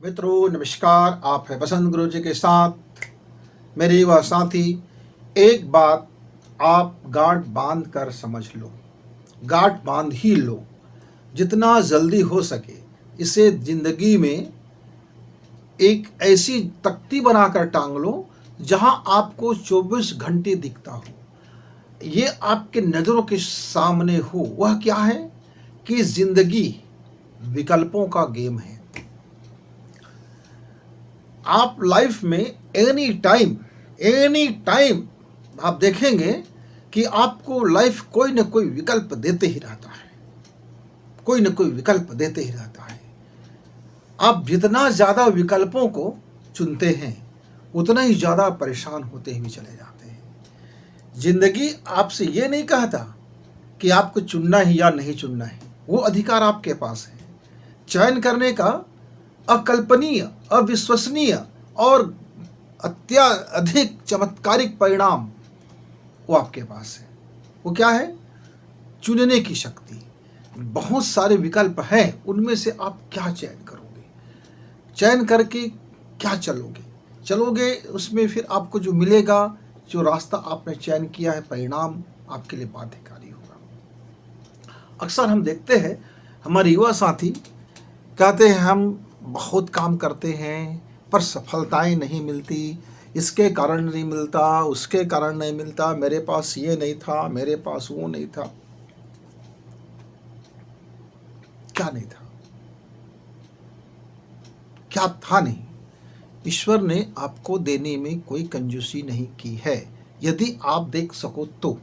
मित्रों नमस्कार। आप है बसंत गुरु जी के साथ। मेरे युवा साथी, एक बात आप गांठ बांध कर समझ लो, गांठ बांध ही लो, जितना जल्दी हो सके इसे जिंदगी में एक ऐसी तख्ती बनाकर टांग लो जहां आपको 24 घंटे दिखता हो, ये आपके नज़रों के सामने हो। वह क्या है कि जिंदगी विकल्पों का गेम है। आप लाइफ में एनी टाइम आप देखेंगे कि आपको लाइफ कोई ना कोई विकल्प देते ही रहता है, कोई ना कोई विकल्प देते ही रहता है। आप जितना ज़्यादा विकल्पों को चुनते हैं उतना ही ज़्यादा परेशान होते हुए चले जाते हैं। जिंदगी आपसे ये नहीं कहता कि आपको चुनना है या नहीं चुनना है, वो अधिकार आपके पास है। चयन करने का अकल्पनीय, अविश्वसनीय और अत्यधिक चमत्कारिक परिणाम वो आपके पास है। वो क्या है? चुनने की शक्ति। बहुत सारे विकल्प हैं, उनमें से आप क्या चयन करोगे, चयन करके क्या चलोगे उसमें फिर आपको जो मिलेगा, जो रास्ता आपने चयन किया है, परिणाम आपके लिए बाध्यकारी होगा। अक्सर हम देखते हैं हमारे युवा साथी कहते हैं हम बहुत काम करते हैं पर सफलताएं नहीं मिलती, इसके कारण नहीं मिलता, उसके कारण नहीं मिलता, मेरे पास ये नहीं था, मेरे पास वो नहीं था। क्या नहीं था? क्या था नहीं? ईश्वर ने आपको देने में कोई कंजूसी नहीं की है, यदि आप देख सको तो।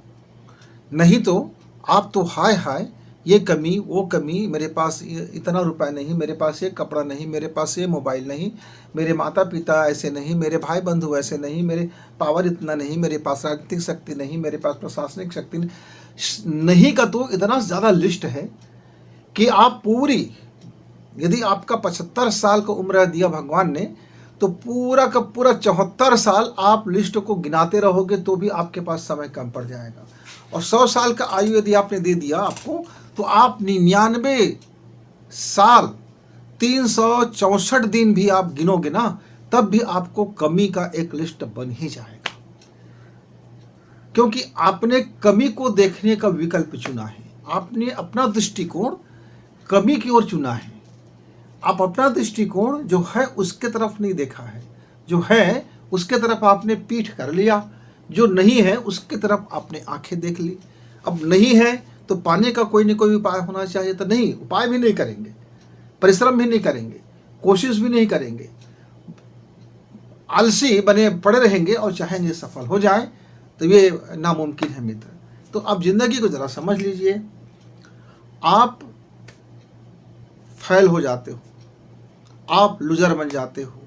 नहीं तो आप तो हाय हाय, ये कमी वो कमी, मेरे पास इतना रुपया नहीं, मेरे पास ये कपड़ा नहीं, मेरे पास ये मोबाइल नहीं, मेरे माता पिता ऐसे नहीं, मेरे भाई बंधु ऐसे नहीं, मेरे पावर इतना नहीं, मेरे पास राजनीतिक शक्ति नहीं, मेरे पास प्रशासनिक शक्ति नहीं का तो इतना ज़्यादा लिस्ट है कि आप पूरी, यदि आपका 75 साल का उम्र दिया भगवान ने, तो पूरा का पूरा 74 साल आप लिस्ट को गिनाते रहोगे तो भी आपके पास समय कम पड़ जाएगा। और 100 साल का आयु यदि आपने दे दिया आपको, तो आप 99 साल 364 दिन भी आप गिनोगे ना, तब भी आपको कमी का एक लिस्ट बन ही जाएगा, क्योंकि आपने कमी को देखने का विकल्प चुना है। आपने अपना दृष्टिकोण कमी की ओर चुना है। आप अपना दृष्टिकोण जो है उसके तरफ नहीं देखा है, जो है उसके तरफ आपने पीठ कर लिया, जो नहीं है उसके तरफ आपने आंखें देख ली। अब नहीं है तो पाने का कोई न कोई उपाय होना चाहिए, तो नहीं, उपाय भी नहीं करेंगे, परिश्रम भी नहीं करेंगे, कोशिश भी नहीं करेंगे, आलसी बने पड़े रहेंगे और चाहेंगे सफल हो जाए, तो ये नामुमकिन है मित्र। तो आप जिंदगी को जरा समझ लीजिए। आप फेल हो जाते हो, आप लूजर बन जाते हो,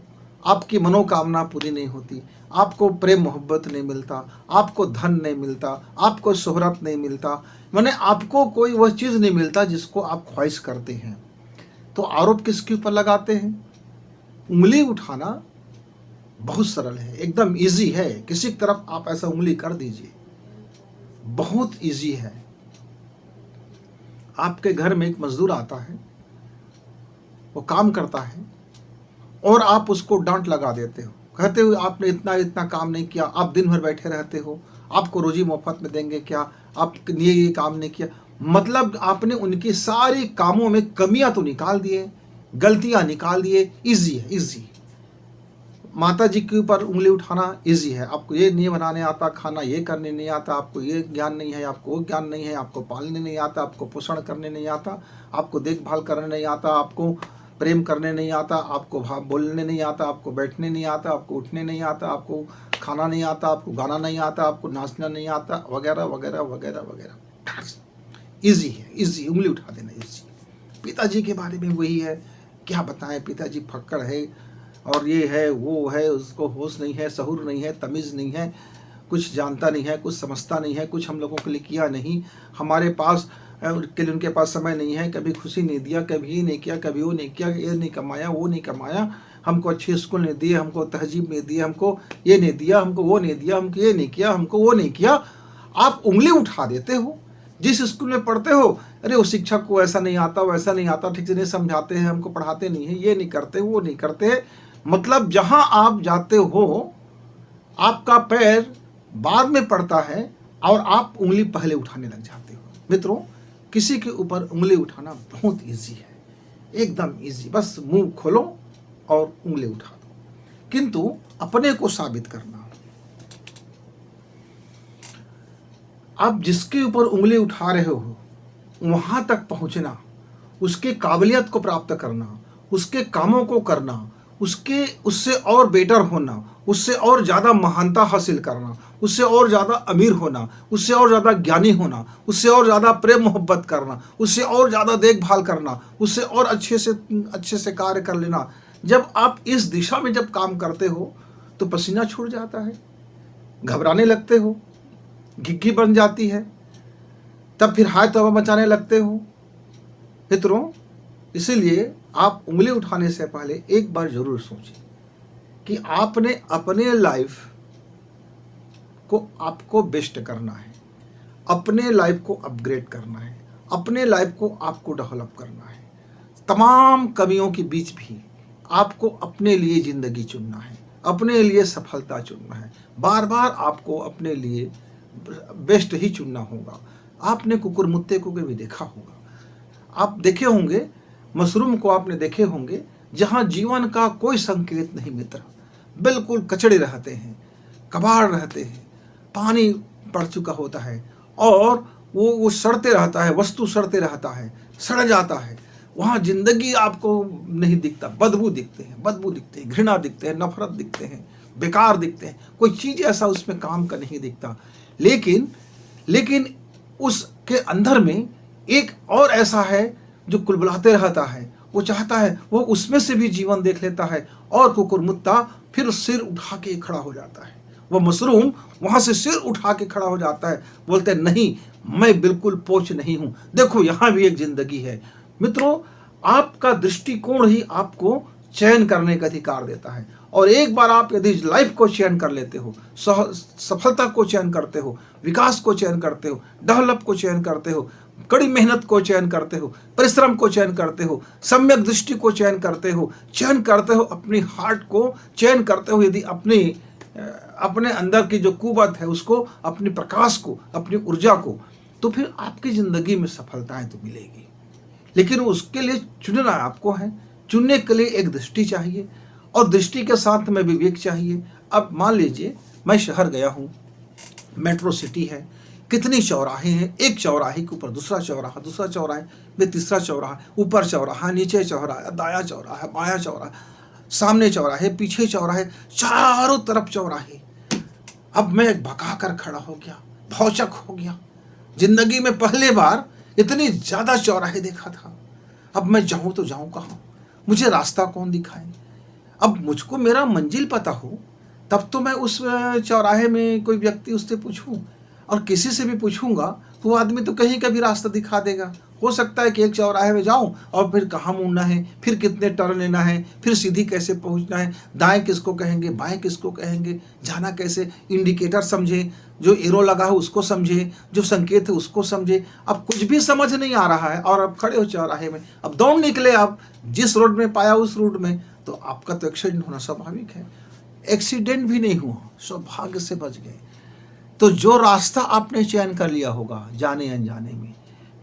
आपकी मनोकामना पूरी नहीं होती, आपको प्रेम मोहब्बत नहीं मिलता, आपको धन नहीं मिलता, आपको शोहरत नहीं मिलता, माने आपको कोई वह चीज़ नहीं मिलता जिसको आप ख्वाहिश करते हैं, तो आरोप किसके ऊपर लगाते हैं? उंगली उठाना बहुत सरल है, एकदम इजी है। किसी तरफ आप ऐसा उंगली कर दीजिए, बहुत इजी है। आपके घर में एक मजदूर आता है, वो काम करता है और आप उसको डांट लगा देते हो, कहते हो आपने इतना इतना काम नहीं किया, आप दिन भर बैठे रहते हो, आपको रोजी मुफ्त में देंगे क्या, आपने ये काम नहीं किया। मतलब आपने उनकी सारी कामों में कमियां तो निकाल दिए, गलतियां निकाल दिए। इजी है, इजी। माता जी के ऊपर उंगली उठाना इजी है। आपको ये नहीं बनाने आता खाना, ये करने नहीं आता, आपको ये ज्ञान नहीं है, आपको वो ज्ञान नहीं है, आपको पालने नहीं आता, आपको पोषण करने नहीं आता, आपको देखभाल करने नहीं आता, आपको प्रेम करने नहीं आता, आपको बोलने नहीं आता, आपको बैठने नहीं आता, आपको उठने नहीं आता, आपको खाना नहीं आता, आपको गाना नहीं आता, आपको नाचना नहीं आता, वगैरह वगैरह वगैरह वगैरह। ईजी है, ईजी, उंगली उठा देना ईजी। पिताजी के बारे में वही है, क्या बताएं, पिताजी फक्कड़ है और ये है वो है, उसको होश नहीं है, सहूर नहीं है, तमीज़ नहीं है, कुछ जानता नहीं है, कुछ समझता नहीं है, कुछ हम लोगों के लिए किया नहीं, हमारे पास के लिए उनके पास समय नहीं है, कभी खुशी नहीं दिया, कभी ये नहीं किया, कभी वो नहीं किया, ये नहीं कमाया, वो नहीं कमाया, हमको अच्छे स्कूल नहीं दिए, हमको तहजीब नहीं दी, हमको ये नहीं दिया, हमको वो नहीं दिया, हमको ये नहीं किया, हमको वो नहीं किया। आप उंगली उठा देते हो। जिस स्कूल में पढ़ते हो अरे वो शिक्षक को ऐसा नहीं आता, वैसा नहीं आता, ठीक से नहीं समझाते हैं, हमको पढ़ाते नहीं है, ये नहीं करते, वो नहीं करते। मतलब जहाँ आप जाते हो आपका पैर बाद में पड़ता है और आप उंगली पहले उठाने लग जाते हो। मित्रों, किसी के ऊपर उंगली उठाना बहुत ईजी है, एकदम ईजी। बस मुंह खोलो और उंगली उठा दो। किंतु अपने को साबित करना, आप जिसके ऊपर उंगली उठा रहे हो वहां तक पहुंचना, उसके काबिलियत को प्राप्त करना, उसके कामों को करना, उससे और बेटर होना, उससे और ज़्यादा महानता हासिल करना, उससे और ज़्यादा अमीर होना, उससे और ज़्यादा ज्ञानी होना, उससे और ज़्यादा प्रेम मोहब्बत करना, उससे और ज़्यादा देखभाल करना, उससे और अच्छे से कार्य कर लेना। जब आप इस दिशा में जब काम करते हो तो पसीना छूट जाता है, घबराने लगते हो, घिघी बन जाती है, तब फिर हाय तौबा मचाने लगते हो। मित्रों, इसीलिए आप उंगली उठाने से पहले एक बार जरूर सोचें कि आपने अपने लाइफ को आपको बेस्ट करना है, अपने लाइफ को अपग्रेड करना है, अपने लाइफ को आपको डेवलप करना है। तमाम कमियों के बीच भी आपको अपने लिए ज़िंदगी चुनना है, अपने लिए सफलता चुनना है। बार बार आपको अपने लिए बेस्ट ही चुनना होगा। आपने कुकुरमुत्ते को भी देखा होगा, आप देखे होंगे, मशरूम को आपने देखे होंगे, जहाँ जीवन का कोई संकेत नहीं मित्र, बिल्कुल कचड़े रहते हैं, कबाड़ रहते हैं, पानी पड़ चुका होता है और वो सड़ते रहता है, वस्तु सड़ते रहता है, सड़ जाता है। वहाँ जिंदगी आपको नहीं दिखता, बदबू दिखते हैं, घृणा दिखते हैं, नफरत दिखते हैं, बेकार दिखते हैं, कोई चीज़ ऐसा उसमें काम का नहीं दिखता। लेकिन उसके अंदर में एक और ऐसा है जो कुलबुलाते रहता है, वो चाहता है वो उसमें से भी जीवन देख लेता है और कुकुरमुत्ता फिर सिर उठा के खड़ा हो जाता है। वो मशरूम वहां से सिर उठा के खड़ा हो जाता है, बोलते हैं नहीं, मैं बिल्कुल पोच नहीं हूं, देखो यहां भी एक जिंदगी है। मित्रों, आपका दृष्टिकोण ही आपको चयन करने का अधिकार देता है। और एक बार आप यदि लाइफ को चयन कर लेते हो, सफलता को चयन करते हो, विकास को चयन करते हो, डेवलप को चयन करते हो, कड़ी मेहनत को चयन करते हो, परिश्रम को चयन करते हो, सम्यक दृष्टि को चयन करते हो, अपनी हार्ट को चयन करते हो, यदि अपने अंदर की जो कुवत है उसको, अपने प्रकाश को, अपनी ऊर्जा को, तो फिर आपकी जिंदगी में सफलताएं तो मिलेगी। लेकिन उसके लिए चुनना आपको है। चुनने के लिए एक दृष्टि चाहिए और दृष्टि के साथ में विवेक चाहिए। अब मान लीजिए मैं शहर गया हूँ, मेट्रो सिटी है, कितने चौराहे हैं, एक चौराहे के ऊपर दूसरा चौराहे में तीसरा चौराहा, ऊपर चौराहा, नीचे चौराहा, दाया चौराहा, बाया चौराहा, सामने चौराहे, पीछे चौराहे, चारों तरफ चौराहे। अब मैं भगा कर खड़ा हो गया, भौचक हो गया। जिंदगी में पहले बार इतनी ज्यादा चौराहे देखा था। अब मैं जाऊं तो जाऊं कहाँ, मुझे रास्ता कौन दिखाए। अब मुझको मेरा मंजिल पता हो तब तो मैं उस चौराहे में कोई व्यक्ति उससे पूछूं, और किसी से भी पूछूंगा तो वो आदमी तो कहीं का भी रास्ता दिखा देगा। हो सकता है कि एक चौराहे में जाऊं और फिर कहाँ मुड़ना है, फिर कितने टर्न लेना है, फिर सीधी कैसे पहुंचना है, दाएं किसको कहेंगे, बाएं किसको कहेंगे, जाना कैसे, इंडिकेटर समझे, जो एरो लगा है उसको समझे, जो संकेत है उसको समझे। अब कुछ भी समझ नहीं आ रहा है और अब खड़े हो चौराहे में, अब दौड़ निकले आप जिस रोड में पाया उस रूट में, तो आपका तो एक्सीडेंट होना स्वाभाविक है। एक्सीडेंट भी नहीं हुआ, सौभाग्य से बच गए। तो जो रास्ता आपने चयन कर लिया होगा जाने अनजाने में,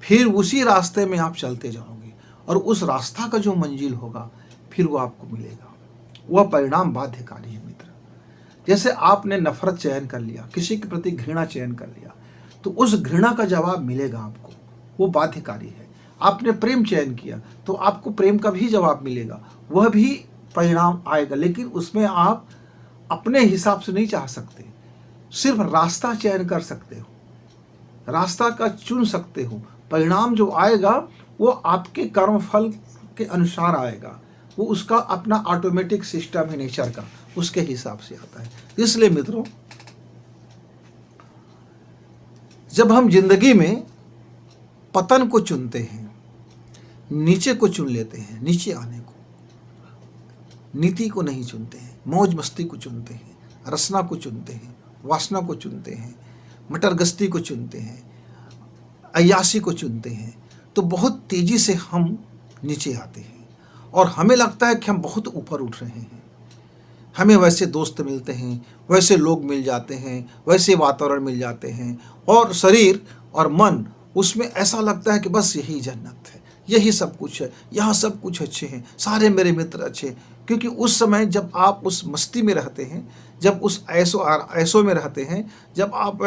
फिर उसी रास्ते में आप चलते जाओगे और उस रास्ता का जो मंजिल होगा फिर वो आपको मिलेगा। वह परिणाम बाध्यकारी है मित्र। जैसे आपने नफरत चयन कर लिया, किसी के प्रति घृणा चयन कर लिया, तो उस घृणा का जवाब मिलेगा आपको, वो बाध्यकारी है। आपने प्रेम चयन किया तो आपको प्रेम का भी जवाब मिलेगा, वह भी परिणाम आएगा। लेकिन उसमें आप अपने हिसाब से नहीं चाह सकते, सिर्फ रास्ता चयन कर सकते हो, रास्ता का चुन सकते हो। परिणाम जो आएगा वो आपके कर्मफल के अनुसार आएगा, वो उसका अपना ऑटोमेटिक सिस्टम है नेचर का, उसके हिसाब से आता है। इसलिए मित्रों, जब हम जिंदगी में पतन को चुनते हैं, नीचे को चुन लेते हैं, नीचे आने को, नीति को नहीं चुनते हैं, मौज मस्ती को चुनते हैं, रसना को चुनते हैं, वासना को चुनते हैं, मटरगस्ती को चुनते हैं, अय्यासी को चुनते हैं, तो बहुत तेज़ी से हम नीचे आते हैं और हमें लगता है कि हम बहुत ऊपर उठ रहे हैं। हमें वैसे दोस्त मिलते हैं, वैसे लोग मिल जाते हैं, वैसे वातावरण मिल जाते हैं और शरीर और मन उसमें ऐसा लगता है कि बस यही जन्नत है, यही सब कुछ है, यहाँ सब कुछ अच्छे हैं, सारे मेरे मित्र अच्छे हैं। क्योंकि उस समय जब आप उस मस्ती में रहते हैं, जब उस ऐसो में रहते हैं, जब आप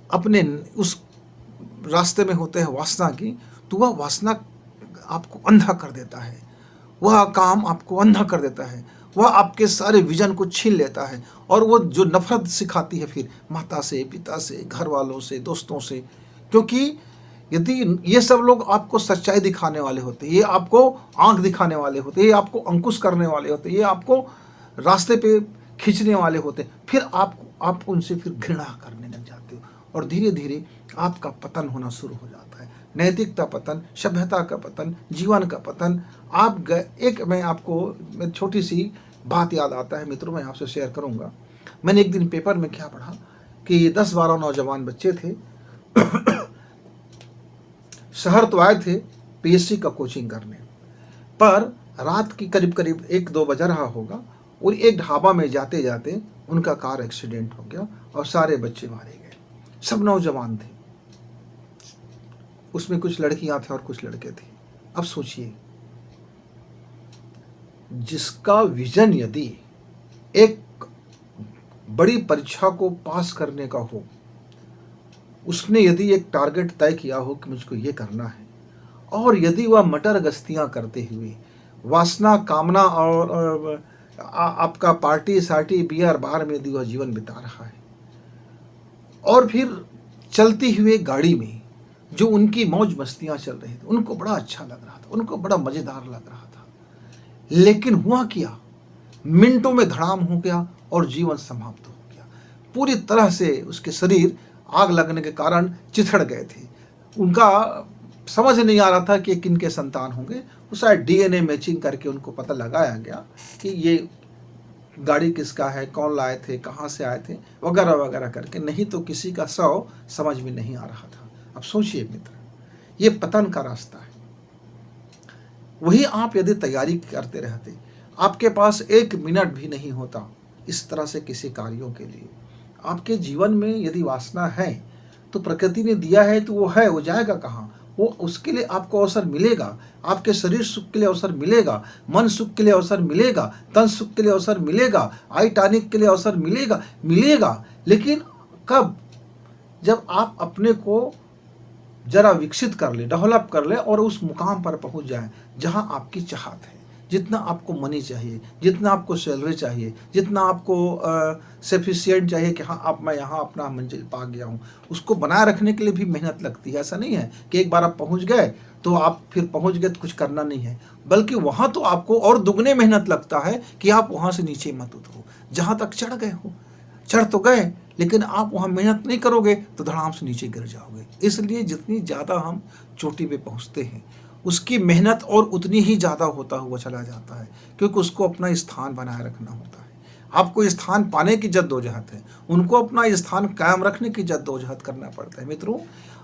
अपने उस रास्ते में होते हैं वासना की, तो वह वासना आपको अंधा कर देता है, वह काम आपको अंधा कर देता है, वह आपके सारे विजन को छीन लेता है और वो जो नफरत सिखाती है फिर माता से, पिता से, घर वालों से, दोस्तों से। क्योंकि यदि ये सब लोग आपको सच्चाई दिखाने वाले होते, ये आपको आंख दिखाने वाले होते, ये आपको अंकुश करने वाले होते, ये आपको रास्ते पे खींचने वाले होते, फिर आप उनसे फिर घृणा करने लग जाते हो और धीरे धीरे आपका पतन होना शुरू हो जाता है। नैतिकता पतन, सभ्यता का पतन, जीवन का पतन। एक मैं आपको छोटी सी बात याद आता है मित्रों, मैं आपसे शेयर करूंगा। मैंने एक दिन पेपर में क्या पढ़ा कि 10-12 नौजवान बच्चे थे शहर तो आए थे पीएससी का कोचिंग करने, पर रात की करीब करीब 1-2 बज रहा होगा और एक ढाबा में जाते जाते उनका कार एक्सीडेंट हो गया और सारे बच्चे मारे गए। सब नौजवान थे, उसमें कुछ लड़कियां थे और कुछ लड़के थे। अब सोचिए, जिसका विजन यदि एक बड़ी परीक्षा को पास करने का हो, उसने यदि एक टारगेट तय किया हो कि मुझको ये करना है, और यदि वह मटर गश्तियाँ करते हुए वासना, कामना और आपका पार्टी सार्टी, बियर बार में यदि वह जीवन बिता रहा है, और फिर चलती हुए गाड़ी में जो उनकी मौज मस्तियाँ चल रही थी, उनको बड़ा अच्छा लग रहा था, उनको बड़ा मज़ेदार लग रहा था, लेकिन हुआ क्या, मिनटों में धड़ाम हो गया और जीवन समाप्त हो गया। पूरी तरह से उसके शरीर आग लगने के कारण चिथड़ गए थे। उनका समझ नहीं आ रहा था कि किनके संतान होंगे। उस शायद डीएनए मैचिंग करके उनको पता लगाया गया कि ये गाड़ी किसका है, कौन लाए थे, कहाँ से आए थे, वगैरह वगैरह करके, नहीं तो किसी का शव समझ में नहीं आ रहा था। अब सोचिए मित्र, ये पतन का रास्ता है। वही आप यदि तैयारी करते रहते, आपके पास 1 मिनट भी नहीं होता इस तरह से किसी कार्यों के लिए। आपके जीवन में यदि वासना है तो प्रकृति ने दिया है तो वो है, वो जाएगा कहाँ? वो उसके लिए आपको अवसर मिलेगा, आपके शरीर सुख के लिए अवसर मिलेगा, मन सुख के लिए अवसर मिलेगा, तन सुख के लिए अवसर मिलेगा, आई टॉनिक के लिए अवसर मिलेगा, लेकिन कब? जब आप अपने को जरा विकसित कर ले, डेवलप कर ले और उस मुकाम पर पहुंच जाए जहां आपकी चाहत है। जितना आपको मनी चाहिए, जितना आपको सैलरी चाहिए, जितना आपको सफिशिएंट चाहिए कि हाँ अब मैं यहाँ अपना मंजिल पा गया हूँ, उसको बनाए रखने के लिए भी मेहनत लगती है। ऐसा नहीं है कि एक बार आप पहुँच गए तो आप फिर पहुँच गए तो कुछ करना नहीं है, बल्कि वहाँ तो आपको और दुगने मेहनत लगता है कि आप वहाँ से नीचे मत उतरो। जहाँ तक चढ़ गए हो, चढ़ तो गए, लेकिन आप वहाँ मेहनत नहीं करोगे तो धड़ाम से नीचे गिर जाओगे। इसलिए जितनी ज़्यादा हम चोटी पे पहुँचते हैं, उसकी मेहनत और उतनी ही ज़्यादा होता हुआ चला जाता है, क्योंकि उसको अपना स्थान बनाए रखना होता है। आपको स्थान पाने की जद्दोजहद है, उनको अपना स्थान कायम रखने की जद्दोजहद करना पड़ता है मित्रों।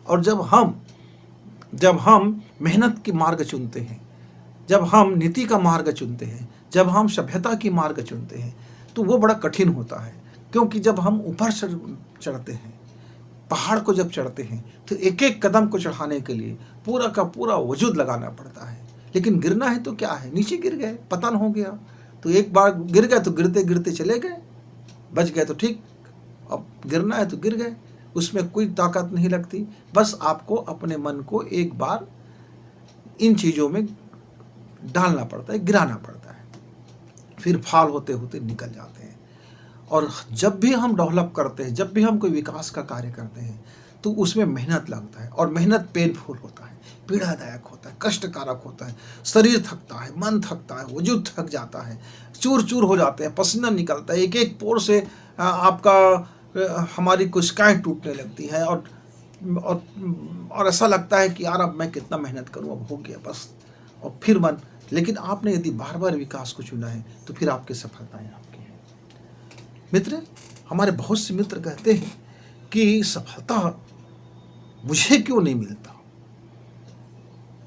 और जब हम मेहनत की मार्ग चुनते हैं, जब हम नीति का मार्ग चुनते हैं, जब हम सभ्यता की मार्ग चुनते हैं, तो वो बड़ा कठिन होता है। क्योंकि जब हम ऊपर चढ़ते हैं, पहाड़ को जब चढ़ते हैं, तो एक एक कदम को चढ़ाने के लिए पूरा का पूरा वजूद लगाना पड़ता है। लेकिन गिरना है तो क्या है, नीचे गिर गए, पतन हो गया। तो एक बार गिर गए तो गिरते गिरते चले गए, बच गए तो ठीक, अब गिरना है तो गिर गए, उसमें कोई ताकत नहीं लगती। बस आपको अपने मन को एक बार इन चीज़ों में डालना पड़ता है, गिराना पड़ता है, फिर फाल होते होते निकल जाते हैं। और जब भी हम डेवलप करते हैं, जब भी हम कोई विकास का कार्य करते हैं, तो उसमें मेहनत लगता है, और मेहनत पेनफुल होता है, पीड़ादायक होता है, कष्टकारक होता है। शरीर थकता है, मन थकता है, वजूद थक जाता है, चूर चूर हो जाते हैं, पसीना निकलता है, एक एक पोर से हमारी कोशिकाएं टूटने लगती हैं, और ऐसा लगता है कि यार अब मैं कितना मेहनत करूं, अब हो गया बस। और फिर मन, लेकिन आपने यदि बार बार विकास को चुना है तो फिर आपकी सफलताएं आपकी हैं। मित्र, हमारे बहुत से मित्र कहते हैं कि सफलता मुझे क्यों नहीं मिलता,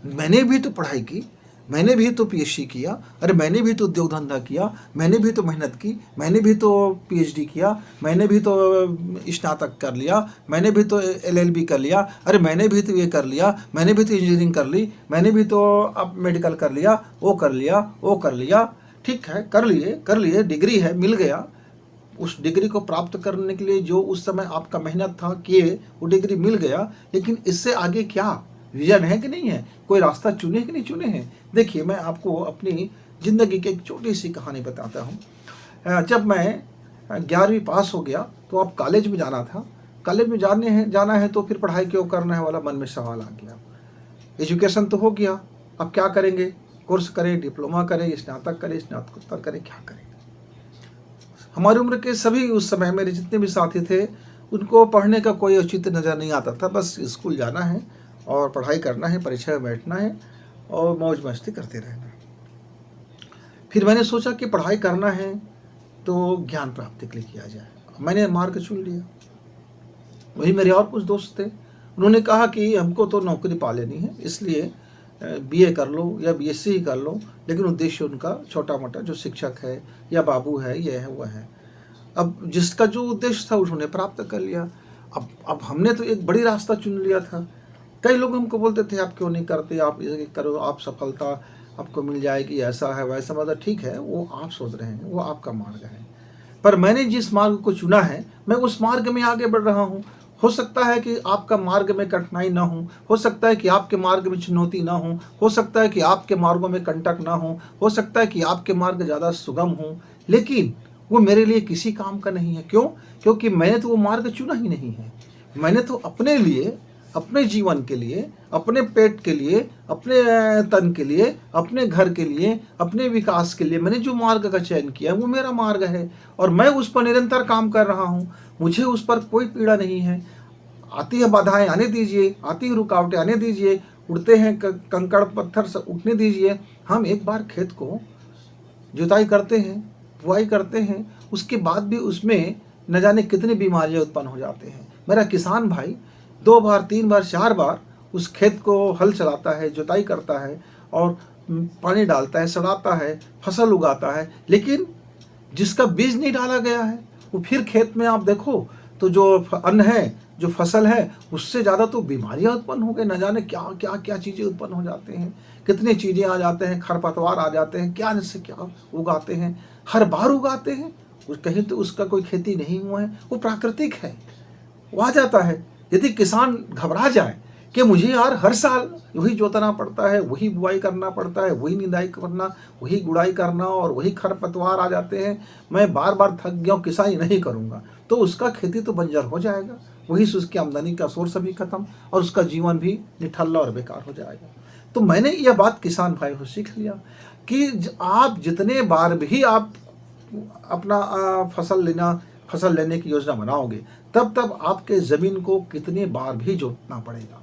मैंने भी तो पढ़ाई की, मैंने भी तो पीएचडी किया, अरे मैंने भी तो उद्योग धंधा किया, मैंने भी तो मेहनत की, मैंने भी तो पीएचडी किया, मैंने भी तो स्नातक कर लिया, मैंने भी तो एलएलबी कर लिया, अरे मैंने भी तो ये कर लिया, मैंने भी तो इंजीनियरिंग कर ली, मैंने भी तो अब मेडिकल कर लिया, वो कर लिया, वो कर लिया। ठीक है, कर लिए, डिग्री है, मिल गया। उस डिग्री को प्राप्त करने के लिए जो उस समय आपका मेहनत था किए, वो डिग्री मिल गया, लेकिन इससे आगे क्या विजन है कि नहीं है, कोई रास्ता चुने कि नहीं चुने हैं। देखिए, मैं आपको अपनी ज़िंदगी की एक छोटी सी कहानी बताता हूँ। जब मैं 11वीं पास हो गया तो अब कॉलेज में जाना था। कॉलेज में जाना है तो फिर पढ़ाई क्यों करना है वाला मन में सवाल आ गया। एजुकेशन तो हो गया, अब क्या करेंगे, कोर्स करें, डिप्लोमा करें, स्नातक करें, स्नातकोत्तर करें, क्या करें। हमारी उम्र के सभी उस समय मेरे जितने भी साथी थे, उनको पढ़ने का कोई औचित्य नज़र नहीं आता था। बस स्कूल जाना है और पढ़ाई करना है, परीक्षा में बैठना है और मौज मस्ती करते रहना। फिर मैंने सोचा कि पढ़ाई करना है तो ज्ञान प्राप्ति के लिए किया जाए। मैंने मार्ग चुन लिया। वही मेरे और कुछ दोस्त थे, उन्होंने कहा कि हमको तो नौकरी पा लेनी है, इसलिए बीए कर लो या बीएससी ही कर लो, लेकिन उद्देश्य उनका छोटा मोटा जो शिक्षक है या बाबू है, ये है, वह है। अब जिसका जो उद्देश्य था उन्होंने प्राप्त कर लिया। अब हमने तो एक बड़ी रास्ता चुन लिया था। कई लोग हमको बोलते थे आप क्यों नहीं करते, आप ये करो, आप सफलता आपको मिल जाएगी, ऐसा है वैसा। मतलब ठीक है, वो आप सोच रहे हैं, वो आपका मार्ग है, पर मैंने जिस मार्ग को चुना है मैं उस मार्ग में आगे बढ़ रहा हूँ। हो सकता है कि आपका मार्ग में कठिनाई ना हो सकता है कि आपके मार्ग में चुनौती ना हो सकता है कि आपके मार्गों में कंटक ना हो सकता है कि आपके मार्ग ज़्यादा सुगम हो, लेकिन वो मेरे लिए किसी काम का नहीं है। क्यों? क्योंकि मैंने तो वो मार्ग चुना ही नहीं है। मैंने तो अपने लिए, अपने जीवन के लिए, अपने पेट के लिए, अपने तन के लिए, अपने घर के लिए, अपने विकास के लिए मैंने जो मार्ग का चयन किया वो मेरा मार्ग है और मैं उस पर निरंतर काम कर रहा हूँ। मुझे उस पर कोई पीड़ा नहीं है। आती है बाधाएं आने दीजिए, आती है रुकावटें आने दीजिए, उड़ते हैं कंकड़ पत्थर से उठने दीजिए। हम एक बार खेत को जुताई करते हैं, बुआई करते हैं, उसके बाद भी उसमें न जाने कितनी बीमारियां उत्पन्न हो जाते हैं। मेरा किसान भाई 2 बार 3 बार 4 बार उस खेत को हल चलाता है, जुताई करता है और पानी डालता है, सड़ाता है, फसल उगाता है, लेकिन जिसका बीज नहीं डाला गया है वो फिर खेत में आप देखो तो जो अन्न है, जो फसल है, उससे ज़्यादा तो बीमारियां उत्पन्न हो गई। न जाने क्या क्या क्या चीज़ें उत्पन्न हो जाते हैं, कितनी चीज़ें आ जाते हैं, खरपतवार आ जाते हैं, क्या जिससे क्या उगाते हैं, हर बार उगाते हैं। कहीं तो उसका कोई खेती नहीं हुआ है, वो प्राकृतिक है, वो आ जाता है। यदि किसान घबरा जाए कि मुझे यार हर साल वही जोतना पड़ता है, वही बुआई करना पड़ता है, वही निदाई करना, वही गुड़ाई करना और वही खरपतवार आ जाते हैं, मैं बार बार थक गया हूँ, किसानी नहीं करूँगा, तो उसका खेती तो बंजर हो जाएगा, वही से उसकी आमदनी का सोर्स भी खत्म और उसका जीवन भी निठल्ला और बेकार हो जाएगा। तो मैंने यह बात किसान भाई को सीख लिया कि आप जितने बार भी आप अपना फसल लेने की योजना बनाओगे, तब आपके ज़मीन को कितने बार भी जोतना पड़ेगा।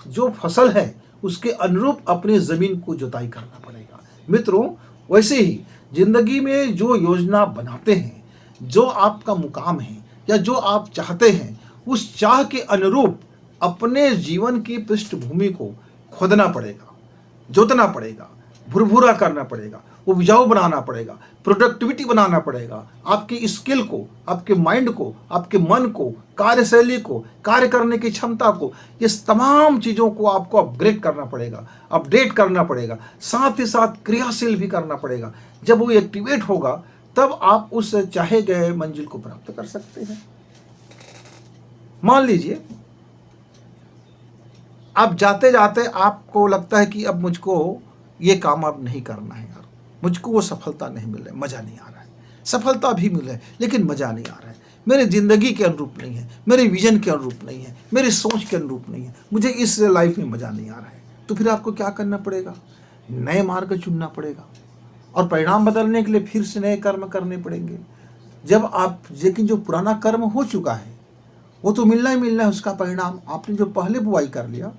जो फसल है उसके अनुरूप अपनी ज़मीन को जुताई करना पड़ेगा। मित्रों, वैसे ही जिंदगी में जो योजना बनाते हैं, जो आपका मुकाम है या जो आप चाहते हैं, उस चाह के अनुरूप अपने जीवन की पृष्ठभूमि को खोदना पड़ेगा, जोतना पड़ेगा, भुरभुरा करना पड़ेगा, उपजाऊ बनाना पड़ेगा, प्रोडक्टिविटी बनाना पड़ेगा, आपकी स्किल को, आपके माइंड को, आपके मन को, कार्यशैली को, कार्य करने की क्षमता को, ये तमाम चीज़ों को आपको अपग्रेड करना पड़ेगा, अपडेट करना पड़ेगा, साथ ही साथ क्रियाशील भी करना पड़ेगा। जब वो एक्टिवेट होगा तब आप उस चाहे गए मंजिल को प्राप्त कर सकते हैं। मान लीजिए अब जाते जाते आपको लगता है कि अब मुझको ये काम अब नहीं करना है यार, मुझको वो सफलता नहीं मिल रही, मज़ा नहीं आ रहा है, सफलता भी मिले लेकिन मज़ा नहीं आ रहा है, मेरे ज़िंदगी के अनुरूप नहीं है, मेरे विजन के अनुरूप नहीं है, मेरी सोच के अनुरूप नहीं है, मुझे इस लाइफ में मज़ा नहीं आ रहा है। तो फिर आपको क्या करना पड़ेगा? नए मार्ग चुनना पड़ेगा और परिणाम बदलने के लिए फिर से नए कर्म करने पड़ेंगे। जब आप, लेकिन जो पुराना कर्म हो चुका है वो तो मिलना ही मिलना है, उसका परिणाम। आपने जो पहले बुआई कर लिया,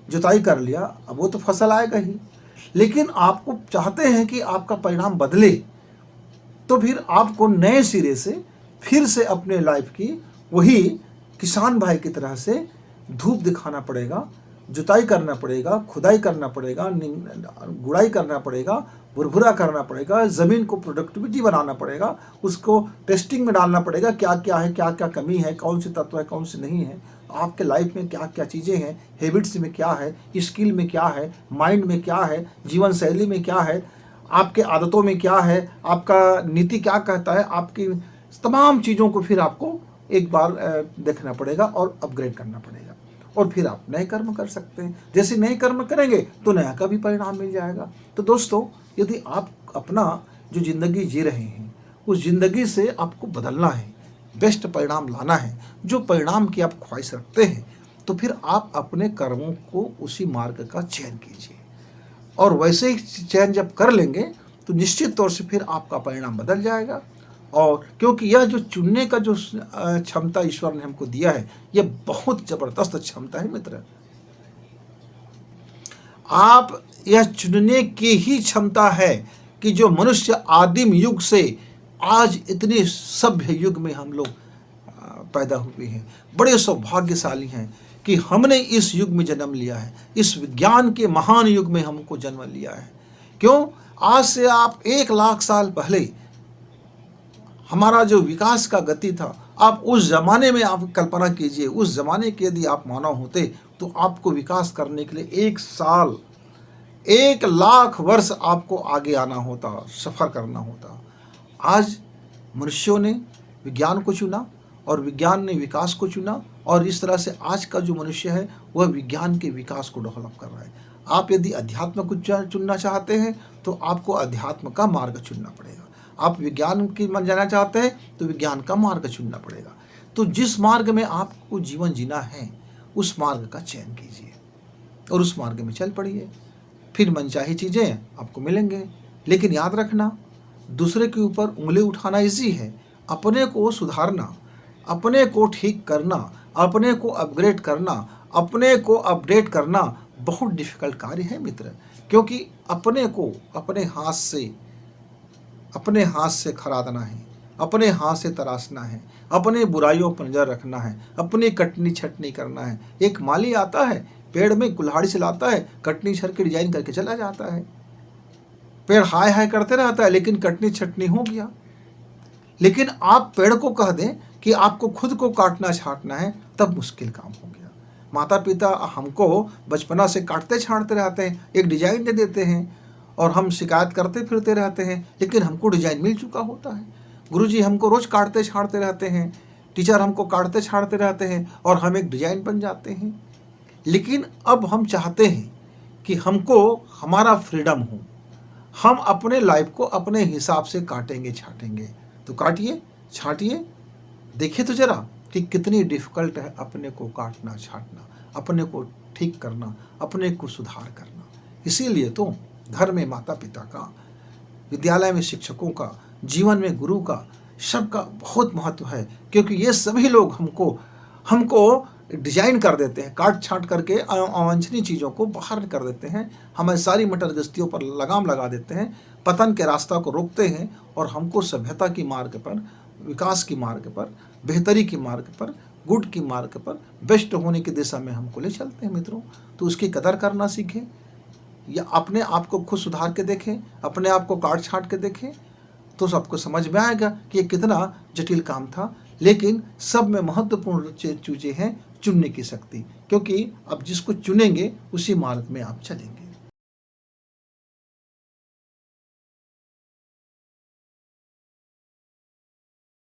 जुताई कर लिया, अब वो तो फसल आएगा ही, लेकिन आपको चाहते हैं कि आपका परिणाम बदले, तो फिर आपको नए सिरे से फिर से अपने लाइफ की वही किसान भाई की तरह से धूप दिखाना पड़ेगा, जुताई करना पड़ेगा, खुदाई करना पड़ेगा, गुड़ाई करना पड़ेगा, भुरभुरा करना पड़ेगा, ज़मीन को प्रोडक्टिविटी बनाना पड़ेगा, उसको टेस्टिंग में डालना पड़ेगा, क्या क्या है, क्या क्या कमी है, कौन से तत्व है, कौन से नहीं है, आपके लाइफ में क्या क्या चीज़ें हैं, हैबिट्स में क्या है, स्किल में क्या है, माइंड में क्या है, जीवन शैली में क्या है, आपके आदतों में क्या है, आपका नीति क्या कहता है, आपकी तमाम चीज़ों को फिर आपको एक बार देखना पड़ेगा और अपग्रेड करना पड़ेगा, और फिर आप नए कर्म कर सकते हैं। जैसे नए कर्म करेंगे तो नया का भी परिणाम मिल जाएगा। तो दोस्तों, यदि आप अपना जो ज़िंदगी जी रहे हैं उस ज़िंदगी से आपको बदलना है, बेस्ट परिणाम लाना है, जो परिणाम की आप ख्वाहिश रखते हैं, तो फिर आप अपने कर्मों को उसी मार्ग का चयन कीजिए, और वैसे ही चयन जब कर लेंगे तो निश्चित तौर से फिर आपका परिणाम बदल जाएगा। और क्योंकि यह जो चुनने का जो क्षमता ईश्वर ने हमको दिया है, यह बहुत जबरदस्त क्षमता है मित्र। आप यह चुनने की ही क्षमता है कि जो मनुष्य आदिम युग से आज इतने सभ्य युग में हम लोग पैदा हुए हैं, बड़े सौभाग्यशाली हैं कि हमने इस युग में जन्म लिया है, इस विज्ञान के महान युग में हमको जन्म लिया है। क्यों? आज से आप 1,00,000 साल पहले हमारा जो विकास का गति था, आप उस ज़माने में आप कल्पना कीजिए, उस ज़माने के यदि आप मानव होते तो आपको विकास करने के लिए 1 साल 1,00,000 वर्ष आपको आगे आना होता, सफ़र करना होता। आज मनुष्यों ने विज्ञान को चुना और विज्ञान ने विकास को चुना, और इस तरह से आज का जो मनुष्य है वह विज्ञान के विकास को डेवलप कर रहा है। आप यदि अध्यात्म को चुनना चाहते हैं तो आपको अध्यात्म का मार्ग चुनना पड़ेगा। आप विज्ञान की मन जाना चाहते हैं तो विज्ञान का मार्ग चुनना पड़ेगा। तो जिस मार्ग में आपको जीवन जीना है उस मार्ग का चयन कीजिए और उस मार्ग में चल पड़िए, फिर मनचाही चीज़ें आपको मिलेंगे। लेकिन याद रखना, दूसरे के ऊपर उंगली उठाना इजी है, अपने को सुधारना, अपने को ठीक करना, अपने को अपग्रेड करना, अपने को अपडेट करना बहुत डिफ़िकल्ट कार्य है मित्र। क्योंकि अपने को अपने हाथ से खरादना है, अपने हाथ से तराशना है, अपने बुराइयों पर नज़र रखना है, अपनी कटनी छटनी करना है। एक माली आता है, पेड़ में कुल्हाड़ी से लाता है, कटनी छट के डिजाइन करके चला जाता है, पेड़ हाय हाय करते रहता है लेकिन कटनी छटनी हो गया। लेकिन आप पेड़ को कह दें कि आपको खुद को काटना छाटना है, तब मुश्किल काम हो गया। माता पिता हमको बचपना से काटते छाटते रहते हैं, एक डिजाइन दे देते हैं और हम शिकायत करते फिरते रहते हैं, लेकिन हमको डिजाइन मिल चुका होता है। गुरुजी हमको रोज काटते छाटते रहते हैं, टीचर हमको काटते छाटते रहते हैं और हम एक डिजाइन बन जाते हैं। लेकिन अब हम चाहते हैं कि हमको हमारा फ्रीडम हो, हम अपने लाइफ को अपने हिसाब से काटेंगे छाटेंगे। तो काटिए छाटिए, देखिए तो जरा कि कितनी डिफ़िकल्ट है अपने को काटना छाटना, अपने को ठीक करना, अपने को सुधार करना। इसीलिए तो घर में माता पिता का, विद्यालय में शिक्षकों का, जीवन में गुरु का, सबका बहुत महत्व है। क्योंकि ये सभी लोग हमको डिजाइन कर देते हैं, काट छाट करके अवांछनीय चीज़ों को बाहर कर देते हैं, हमारी सारी मटर गश्तियों पर लगाम लगा देते हैं, पतन के रास्ता को रोकते हैं और हमको सभ्यता की मार्ग पर, विकास की मार्ग पर, बेहतरी की मार्ग पर, गुड की मार्ग पर, बेस्ट होने की दिशा में हमको ले चलते हैं मित्रों। तो उसकी कदर करना सीखें, या अपने आप को खुद सुधार के देखें, अपने आप को काट छाट के देखें, तो सबको समझ में आएगा कि ये कितना जटिल काम था। लेकिन सब में महत्वपूर्ण चीज़ें हैं चुनने की शक्ति, क्योंकि अब जिसको चुनेंगे उसी मार्ग में आप चलेंगे।